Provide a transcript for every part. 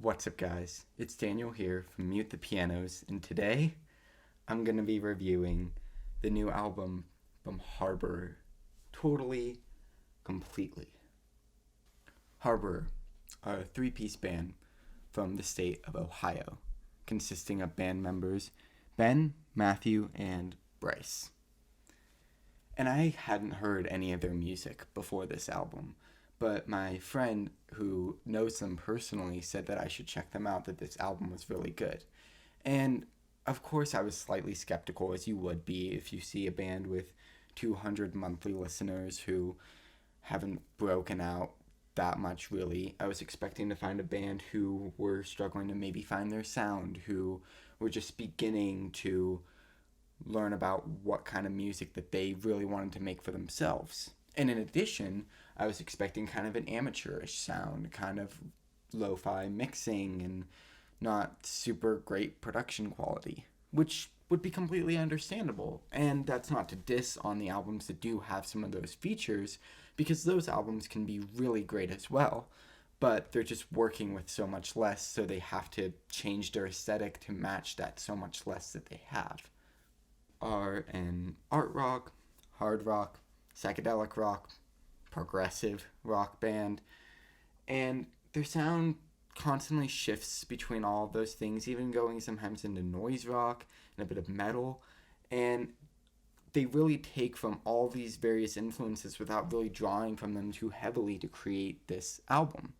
What's up, guys? It's Daniel here from Mute the Pianos, and today I'm gonna be reviewing the new album from Harbor totally, completely. Harbor are a three-piece band from the state of Ohio, consisting of band members Ben, Matthew, and Bryce. And I hadn't heard any of their music before this album, but my friend who knows them personally said that I should check them out, that this album was really good. And of course, I was slightly skeptical, as you would be if you see a band with 200 monthly listeners who haven't broken out that much, really. I was expecting to find a band who were struggling to maybe find their sound, who were just beginning to learn about what kind of music that they really wanted to make for themselves. And in addition, I was expecting kind of an amateurish sound, kind of lo-fi mixing and not super great production quality, which would be completely understandable. And that's not to diss on the albums that do have some of those features, because those albums can be really great as well. But they're just working with so much less, so they have to change their aesthetic to match that so much less that they have. Are an art rock, hard rock, psychedelic rock, progressive rock band, and their sound constantly shifts between all of those things, even going sometimes into noise rock and a bit of metal, and they really take from all these various influences without really drawing from them too heavily to create this album.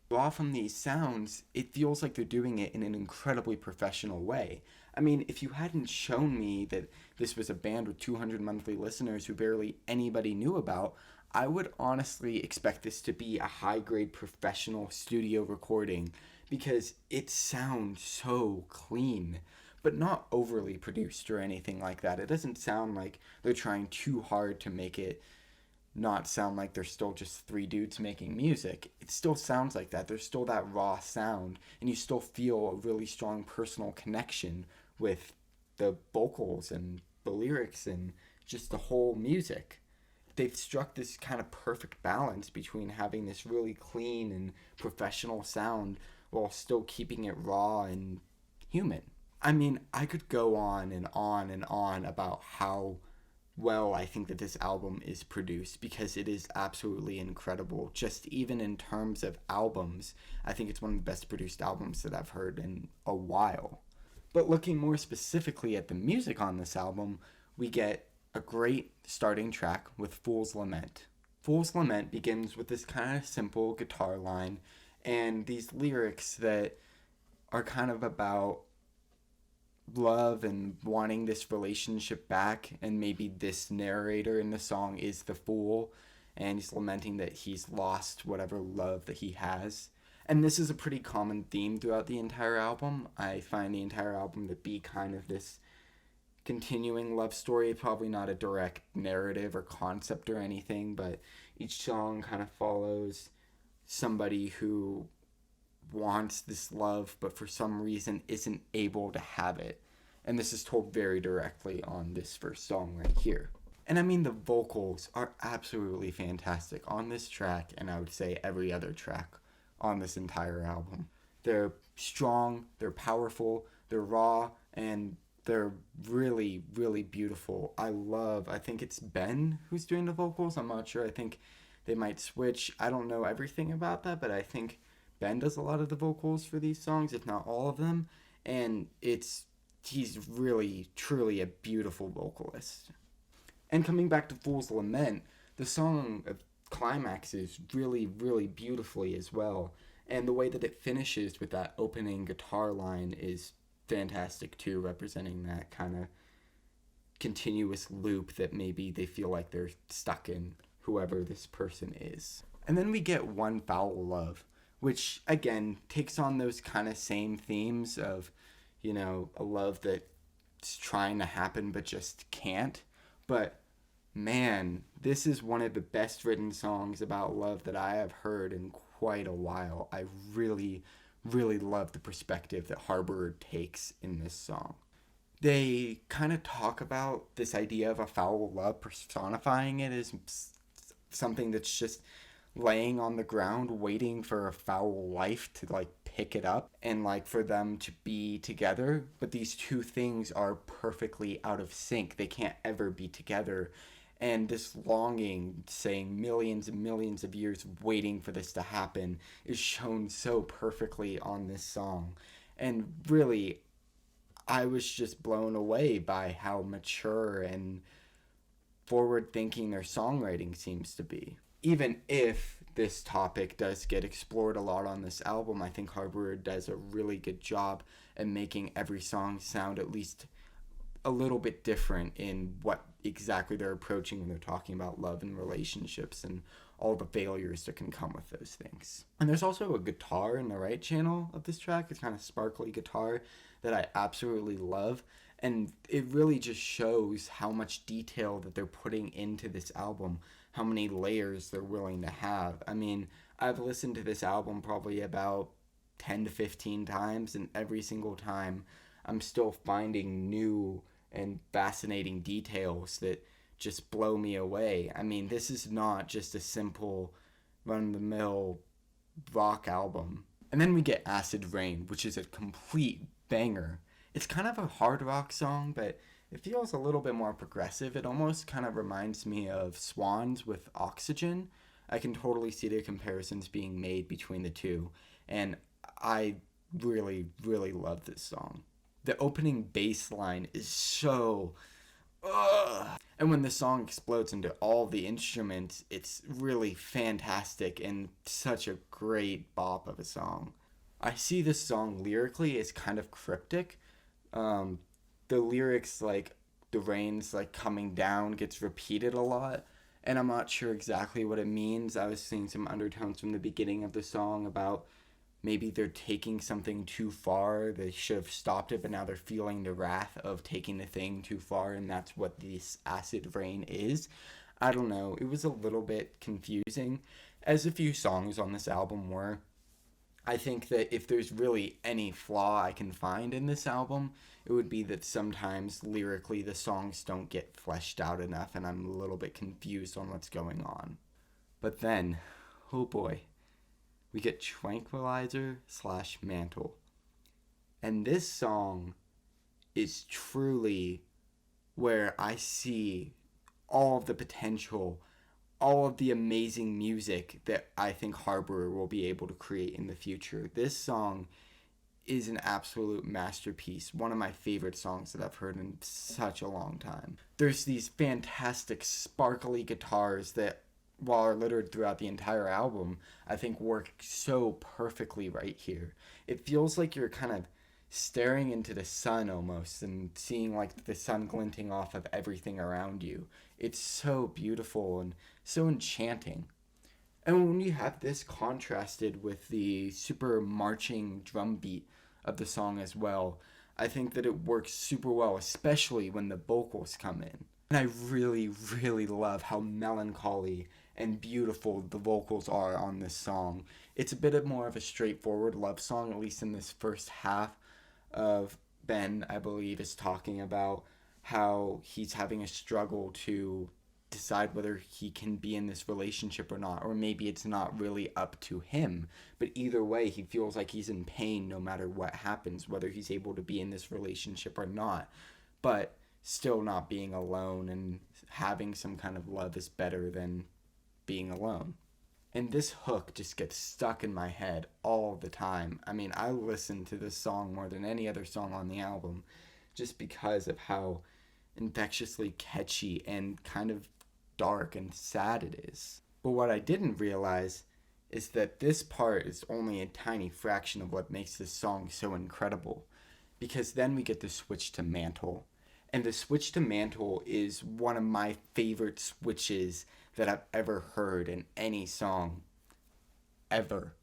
Draw from these sounds, it feels like they're doing it in an incredibly professional way. I mean, if you hadn't shown me that this was a band with 200 monthly listeners who barely anybody knew about, I would honestly expect this to be a high-grade professional studio recording, because it sounds so clean, but not overly produced or anything like that. It doesn't sound like they're trying too hard to make it not sound like they're still just three dudes making music. It still sounds like that. There's still that raw sound, and you still feel a really strong personal connection with the vocals and the lyrics and just the whole music. They've struck this kind of perfect balance between having this really clean and professional sound while still keeping it raw and human. I mean, I could go on and on and on about how well I think that this album is produced, because it is absolutely incredible. Just even in terms of albums, I think it's one of the best produced albums that I've heard in a while. But looking more specifically at the music on this album, we get a great starting track with Fool's Lament. Fool's Lament begins with this kind of simple guitar line and these lyrics that are kind of about love and wanting this relationship back, and maybe this narrator in the song is the fool, and he's lamenting that he's lost whatever love that he has. And this is a pretty common theme throughout the entire album. I find the entire album to be kind of this continuing love story, probably not a direct narrative or concept or anything, but each song kind of follows somebody who wants this love but for some reason isn't able to have it. And this is told very directly on this first song right here. And I mean, the vocals are absolutely fantastic on this track, and I would say every other track on this entire album. They're strong, they're powerful, they're raw, and they're really, really beautiful. I think it's Ben who's doing the vocals. I'm not sure. I think they might switch. I don't know everything about that, but I think Ben does a lot of the vocals for these songs, if not all of them, and he's really, truly a beautiful vocalist. And coming back to Fool's Lament, the song climaxes really, really beautifully as well, and the way that it finishes with that opening guitar line is fantastic too, representing that kind of continuous loop that maybe they feel like they're stuck in, whoever this person is. And then we get One Foul Love, which again takes on those kind of same themes of, a love that's trying to happen but just can't. But man, this is one of the best written songs about love that I have heard in quite a while. I really, really love the perspective that Harbor takes in this song. They kind of talk about this idea of a foul love, personifying it as something that's just laying on the ground waiting for a foul life to like pick it up and like for them to be together, but these two things are perfectly out of sync. They can't ever be together. And this longing, saying millions and millions of years waiting for this to happen, is shown so perfectly on this song. And really, I was just blown away by how mature and forward thinking their songwriting seems to be. Even if this topic does get explored a lot on this album, I think Harbour does a really good job at making every song sound at least a little bit different in what exactly they're approaching when they're talking about love and relationships and all the failures that can come with those things. And there's also a guitar in the right channel of this track. It's kind of sparkly guitar that I absolutely love. And it really just shows how much detail that they're putting into this album, how many layers they're willing to have. I mean, I've listened to this album probably about 10 to 15 times, and every single time I'm still finding new and fascinating details that just blow me away. I mean, this is not just a simple run-of-the-mill rock album. And then we get Acid Rain, which is a complete banger. It's kind of a hard rock song, but it feels a little bit more progressive. It almost kind of reminds me of Swans with Oxygen. I can totally see the comparisons being made between the two, and I really, really love this song. The opening bass line is so... And when the song explodes into all the instruments, it's really fantastic and such a great bop of a song. I see this song lyrically as kind of cryptic. The lyrics, like, the rain's, like, coming down gets repeated a lot, and I'm not sure exactly what it means. I was seeing some undertones from the beginning of the song about maybe they're taking something too far. They should have stopped it, but now they're feeling the wrath of taking the thing too far, and that's what this acid rain is. I don't know. It was a little bit confusing, as a few songs on this album were. I think that if there's really any flaw I can find in this album, it would be that sometimes lyrically the songs don't get fleshed out enough, and I'm a little bit confused on what's going on. But then, oh boy, we get Tranquilizer / Mantle. And this song is truly where I see all of the potential, all of the amazing music that I think Harbour will be able to create in the future. This song is an absolute masterpiece, one of my favorite songs that I've heard in such a long time. There's these fantastic sparkly guitars that, while are littered throughout the entire album, I think work so perfectly right here. It feels like you're kind of staring into the sun almost and seeing like the sun glinting off of everything around you. It's so beautiful and so enchanting. And when you have this contrasted with the super marching drum beat of the song as well, I think that it works super well, especially when the vocals come in. And I really, really love how melancholy and beautiful the vocals are on this song. It's a bit more of a straightforward love song, at least in this first half of Ben, I believe, is talking about how he's having a struggle to decide whether he can be in this relationship or not, or maybe it's not really up to him. But either way, he feels like he's in pain no matter what happens, whether he's able to be in this relationship or not. But still not being alone and having some kind of love is better than being alone. And this hook just gets stuck in my head all the time. I mean, I listen to this song more than any other song on the album just because of how infectiously catchy and kind of dark and sad it is. But what I didn't realize is that this part is only a tiny fraction of what makes this song so incredible. Because then we get the switch to Mantle. And the switch to Mantle is one of my favorite switches that I've ever heard in any song ever.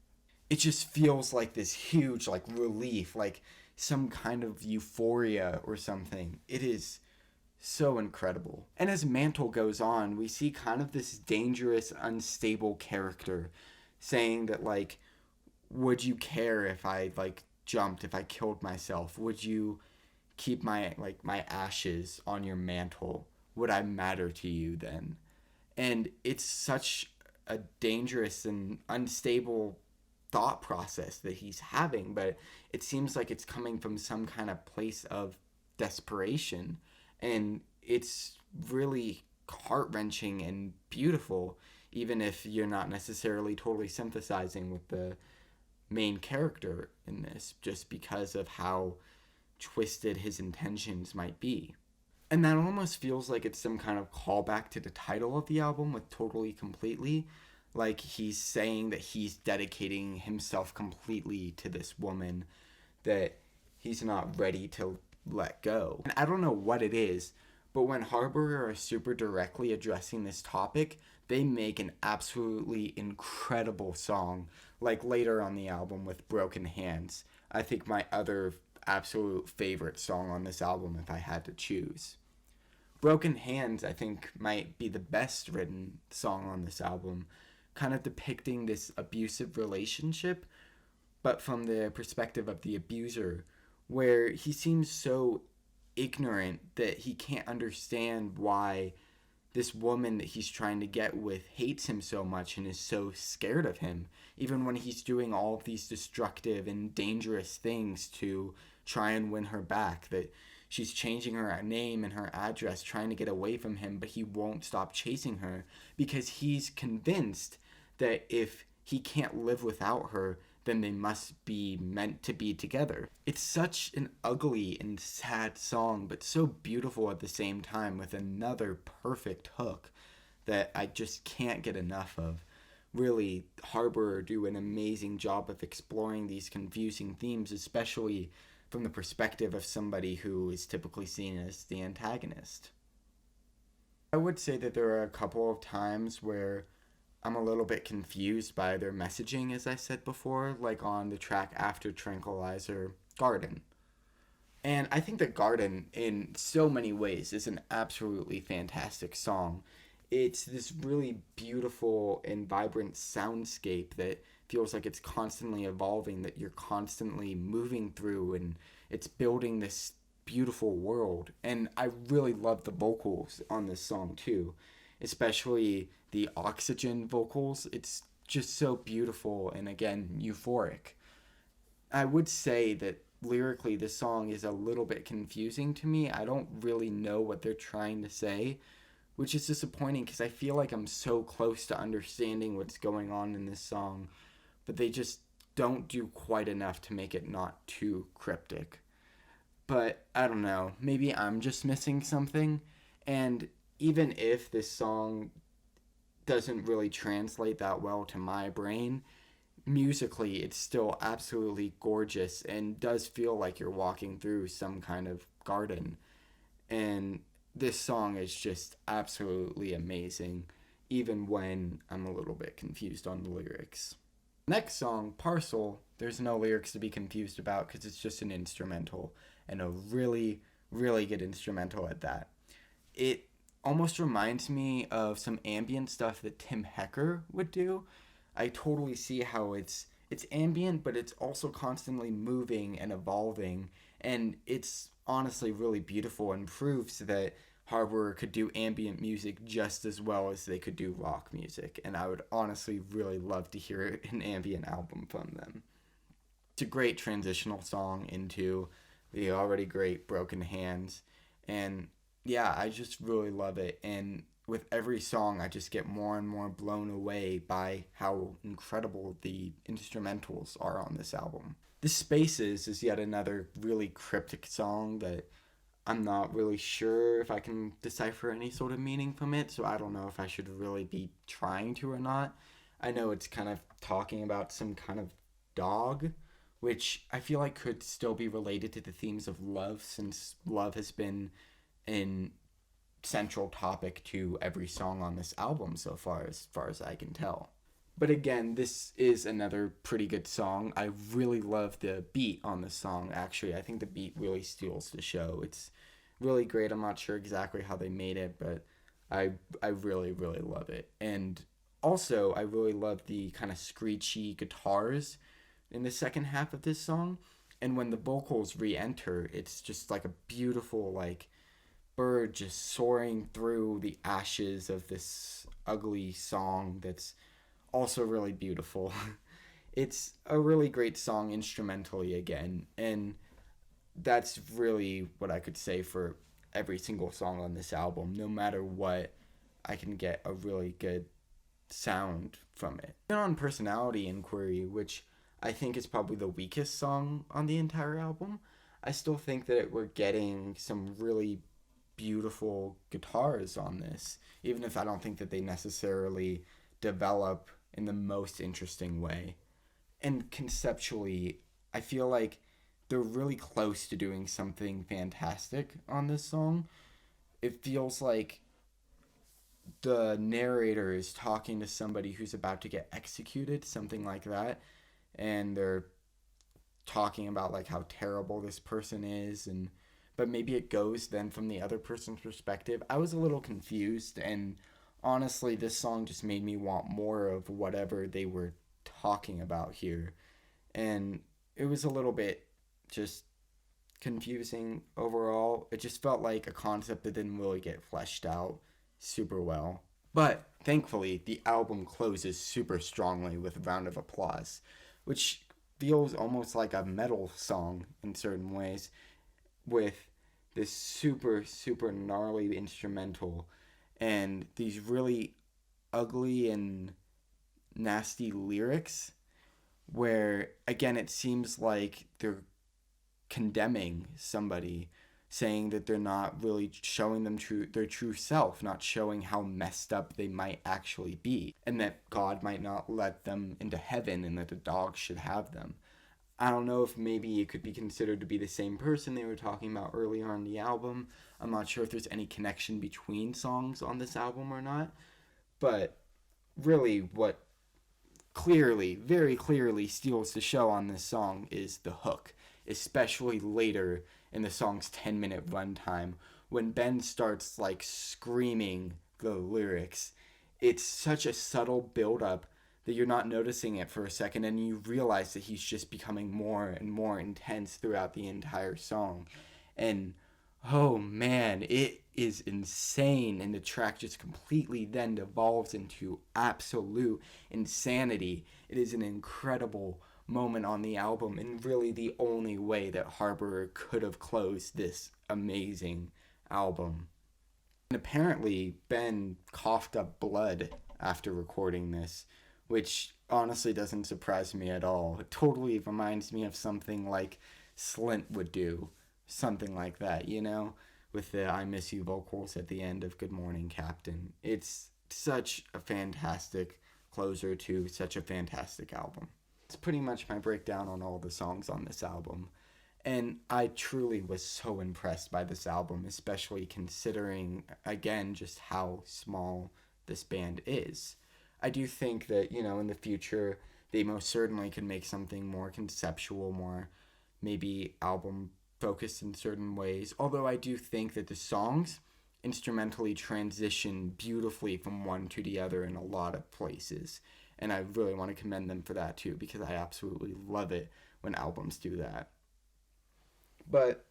It just feels like this huge like relief, like some kind of euphoria or something. It is so incredible. And as Mantle goes on, we see kind of this dangerous, unstable character saying that like, would you care if I like jumped, if I killed myself? Would you keep my ashes on your mantle? Would I matter to you then? And it's such a dangerous and unstable thought process that he's having, but it seems like it's coming from some kind of place of desperation. And it's really heart wrenching and beautiful, even if you're not necessarily totally sympathizing with the main character in this, just because of how twisted his intentions might be. And that almost feels like it's some kind of callback to the title of the album with Totally Completely. Like he's saying that he's dedicating himself completely to this woman that he's not ready to let go. And I don't know what it is, but when Harbour are super directly addressing this topic, they make an absolutely incredible song. Like later on the album with Broken Hands, I think my other absolute favorite song on this album if I had to choose. Broken Hands, I think, might be the best written song on this album, kind of depicting this abusive relationship, but from the perspective of the abuser, where he seems so ignorant that he can't understand why this woman that he's trying to get with hates him so much and is so scared of him, even when he's doing all of these destructive and dangerous things to try and win her back, that she's changing her name and her address, trying to get away from him, but he won't stop chasing her because he's convinced that if he can't live without her, then they must be meant to be together. It's such an ugly and sad song, but so beautiful at the same time, with another perfect hook that I just can't get enough of. Really, Harbour do an amazing job of exploring these confusing themes, especially from the perspective of somebody who is typically seen as the antagonist. I would say that there are a couple of times where I'm a little bit confused by their messaging, as I said before, like on the track after Tranquilizer, Garden. And I think that Garden, in so many ways, is an absolutely fantastic song. It's this really beautiful and vibrant soundscape that feels like it's constantly evolving, that you're constantly moving through, and it's building this beautiful world. And I really love the vocals on this song, too, especially the oxygen vocals. It's just so beautiful and, again, euphoric. I would say that lyrically this song is a little bit confusing to me. I don't really know what they're trying to say, which is disappointing because I feel like I'm so close to understanding what's going on in this song, but they just don't do quite enough to make it not too cryptic. But I don't know, maybe I'm just missing something, and even if this song doesn't really translate that well to my brain, musically it's still absolutely gorgeous and does feel like you're walking through some kind of garden. And this song is just absolutely amazing, even when I'm a little bit confused on the lyrics. Next song, Parcel, there's no lyrics to be confused about because it's just an instrumental, and a really, really good instrumental at that. It almost reminds me of some ambient stuff that Tim Hecker would do. I totally see how it's ambient, but it's also constantly moving and evolving, and it's honestly really beautiful and proves that Harbour could do ambient music just as well as they could do rock music, and I would honestly really love to hear an ambient album from them. It's a great transitional song into the already great Broken Hands, and yeah, I just really love it, and with every song I just get more and more blown away by how incredible the instrumentals are on this album. The Spaces is yet another really cryptic song that I'm not really sure if I can decipher any sort of meaning from it, so I don't know if I should really be trying to or not. I know it's kind of talking about some kind of dog, which I feel like could still be related to the themes of love, since love has been an central topic to every song on this album so far as I can tell. But again, this is another pretty good song. I really love the beat on the song, actually. I think the beat really steals the show. It's really great. I'm not sure exactly how they made it, but I really, really love it. And also, I really love the kind of screechy guitars in the second half of this song. And when the vocals re-enter, it's just like a beautiful, like, bird just soaring through the ashes of this ugly song that's also really beautiful. It's a really great song instrumentally again, and that's really what I could say for every single song on this album. No matter what, I can get a really good sound from it. And on Personality Inquiry, which I think is probably the weakest song on the entire album, I still think that we're getting some really beautiful guitars on this, even if I don't think that they necessarily develop in the most interesting way. And conceptually, I feel like they're really close to doing something fantastic on this song. It feels like the narrator is talking to somebody who's about to get executed, something like that, and they're talking about like how terrible this person is, and but maybe it goes then from the other person's perspective. I was a little confused, and honestly this song just made me want more of whatever they were talking about here. And it was a little bit just confusing overall. It just felt like a concept that didn't really get fleshed out super well. But thankfully, the album closes super strongly with a round of applause, which feels almost like a metal song in certain ways, with this super, super gnarly instrumental and these really ugly and nasty lyrics where, again, it seems like they're condemning somebody, saying that they're not really showing them their true self, not showing how messed up they might actually be, and that God might not let them into heaven and that the dogs should have them. I don't know if maybe it could be considered to be the same person they were talking about earlier on the album. I'm not sure if there's any connection between songs on this album or not, but really what clearly, very clearly steals the show on this song is the hook, especially later in the song's 10-minute runtime when Ben starts like screaming the lyrics. It's such a subtle build-up that you're not noticing it for a second, and you realize that he's just becoming more and more intense throughout the entire song. And oh man, it is insane, and the track just completely then devolves into absolute insanity. It is an incredible moment on the album, and really the only way that Harbour could have closed this amazing album. And apparently Ben coughed up blood after recording this, which honestly doesn't surprise me at all. It totally reminds me of something like Slint would do, something like that, you know, with the I Miss You vocals at the end of Good Morning Captain. It's such a fantastic closer to such a fantastic album. It's pretty much my breakdown on all the songs on this album. And I truly was so impressed by this album, especially considering, again, just how small this band is. I do think that, you know, in the future, they most certainly can make something more conceptual, more maybe album focused in certain ways. Although I do think that the songs instrumentally transition beautifully from one to the other in a lot of places. And I really want to commend them for that too, because I absolutely love it when albums do that. But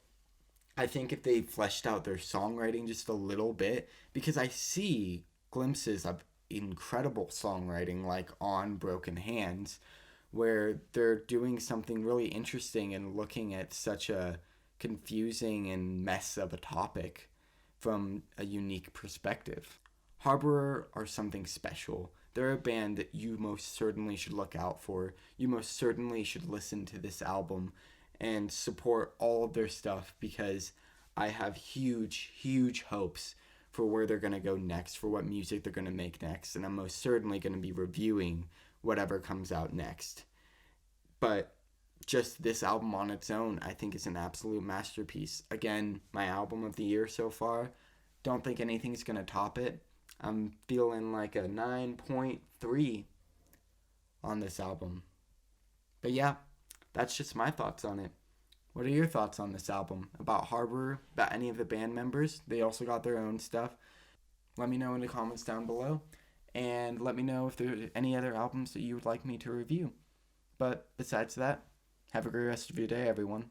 I think if they fleshed out their songwriting just a little bit, because I see glimpses of incredible songwriting like on Broken Hands, where they're doing something really interesting and looking at such a confusing and mess of a topic from a unique perspective. Harbour are something special. They're a band that you most certainly should look out for. You most certainly should listen to this album and support all of their stuff, because I have huge, huge hopes for where they're going to go next, for what music they're going to make next, and I'm most certainly going to be reviewing whatever comes out next. But just this album on its own, I think, is an absolute masterpiece. Again, my album of the year so far. Don't think anything's going to top it. I'm feeling like a 9.3 on this album. But yeah, that's just my thoughts on it. What are your thoughts on this album? About Harbour? About any of the band members? They also got their own stuff. Let me know in the comments down below. And let me know if there are any other albums that you would like me to review. But besides that, have a great rest of your day, everyone.